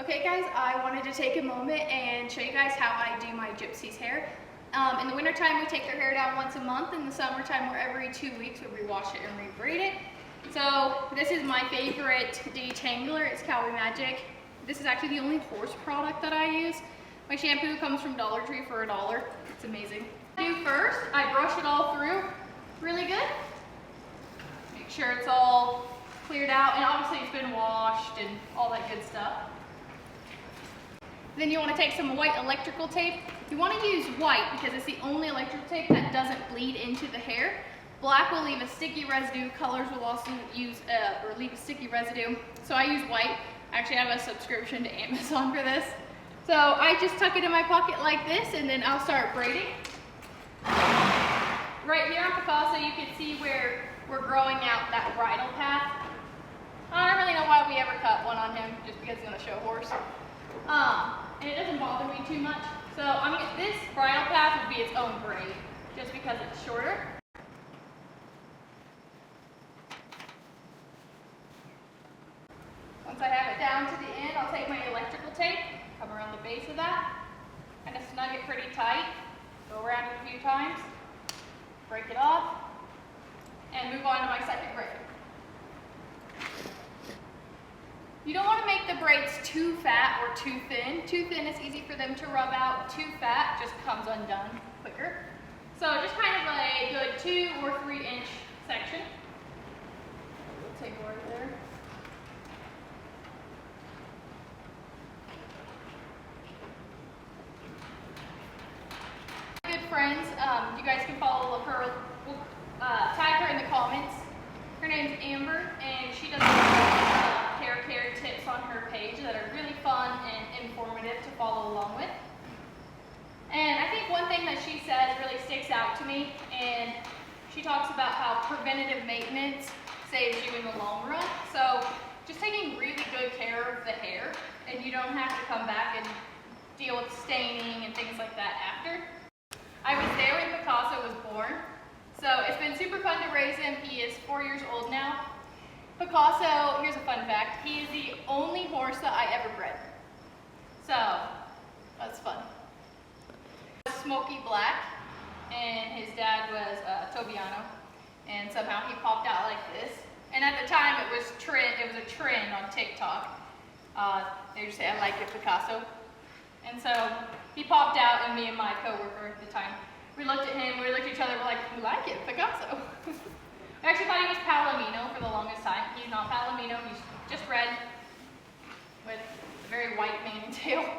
Okay guys, I wanted to take a moment and show you guys how I do my Gypsy's hair. In the wintertime, we take their hair down once a month. In the summertime, we're every 2 weeks, we rewash it and rebraid it. So this is my favorite detangler. It's Cali Magic. This is actually the only horse product that I use. My shampoo comes from Dollar Tree for $1. It's amazing. First, I brush it all through really good. Make sure it's all cleared out, and obviously it's been washed and all that good stuff. Then you want to take some white electrical tape. You want to use white because it's the only electrical tape that doesn't bleed into the hair. Black will leave a sticky residue. Colors will also leave a sticky residue. So I use white. I actually have a subscription to Amazon for this. So I just tuck it in my pocket like this, and then I'll start braiding. Right here on Picasso, you can see where we're growing out that bridle path. I don't really know why we ever cut one on him, just because he's going to show horse. And it doesn't bother me too much. So this bridle path would be its own braid, just because it's shorter. Once I have it down to the end, I'll take my electrical tape, come around the base of that, kind of snug it pretty tight, go around it a few times, break it off, and move on to my second braid. You don't want to make the braids too fat or too thin. Too thin is easy for them to rub out. Too fat just comes undone quicker. So just kind of a good 2 or 3 inch section. We'll take a word there. Good friends, you guys can follow her. We'll tag her in the comments. Her name's Amber, and she does hair care tips on her page that are really fun and informative to follow along with. And I think one thing that she says really sticks out to me, and she talks about how preventative maintenance saves you in the long run. So just taking really good care of the hair, and you don't have to come back and deal with staining and things like that after. I was there when Picasso was born, so it's been super fun to raise him. He is 4 years old now. Picasso, here's a fun fact, he is the only horse that I ever bred. So, that's fun. Smoky black, and his dad was Tobiano, and somehow he popped out like this. And at the time it was a trend on TikTok. They would say, "I like it, Picasso." And so he popped out, and me and my coworker at the time, we looked at him, we looked at each other, we're like, "We like it, Picasso." I actually thought he was Palomino for the longest time. He's not Palomino, he's just red with a very white mane and tail.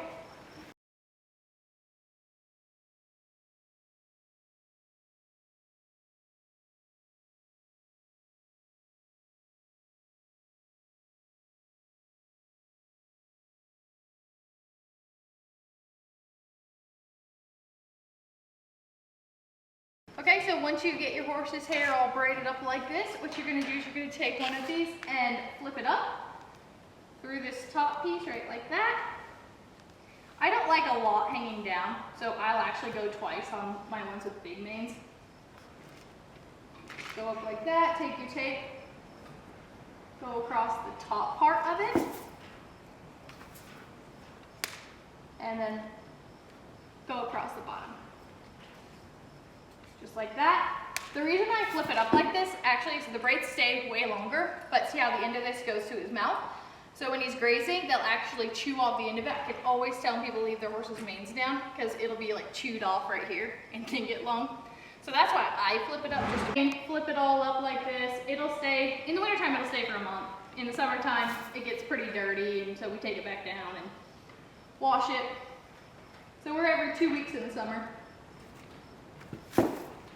Okay, so once you get your horse's hair all braided up like this, what you're going to do is you're going to take one of these and flip it up through this top piece right like that. I don't like a lot hanging down, so I'll actually go twice on my ones with big manes. Go up like that, take your tape, go across the top part of it, and then go across the bottom. Just like that. The reason I flip it up like this, actually, so the braids stay way longer, but see how the end of this goes to his mouth? So when he's grazing, they'll actually chew off the end of it. I can always tell people leave their horse's manes down, because it'll be like chewed off right here and can get long. So that's why I flip it up, just to flip it all up like this. It'll stay, in the wintertime it'll stay for a month. In the summertime, it gets pretty dirty, and so we take it back down and wash it. So we're every 2 weeks in the summer.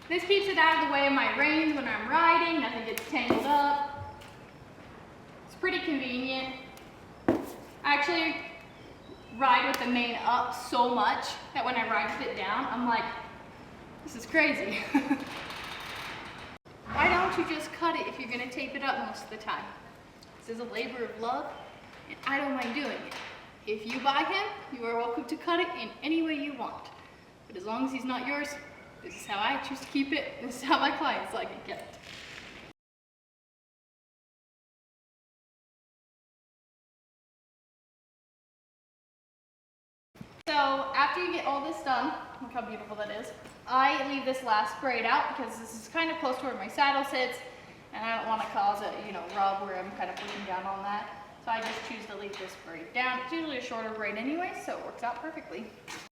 This keeps it out of the way of my reins when I'm riding, nothing gets tangled up. It's pretty convenient. I actually ride with the mane up so much that when I ride with it down, I'm like, this is crazy. Why don't you just cut it if you're going to tape it up most of the time? This is a labor of love, and I don't mind doing it. If you buy him, you are welcome to cut it in any way you want. But as long as he's not yours, this is how I choose to keep it. This is how my clients like it kept. So after you get all this done, look how beautiful that is. I leave this last braid out because this is kind of close to where my saddle sits, and I don't want to cause a rub where I'm kind of pushing down on that. So I just choose to leave this braid down. It's usually a shorter braid anyway, so it works out perfectly.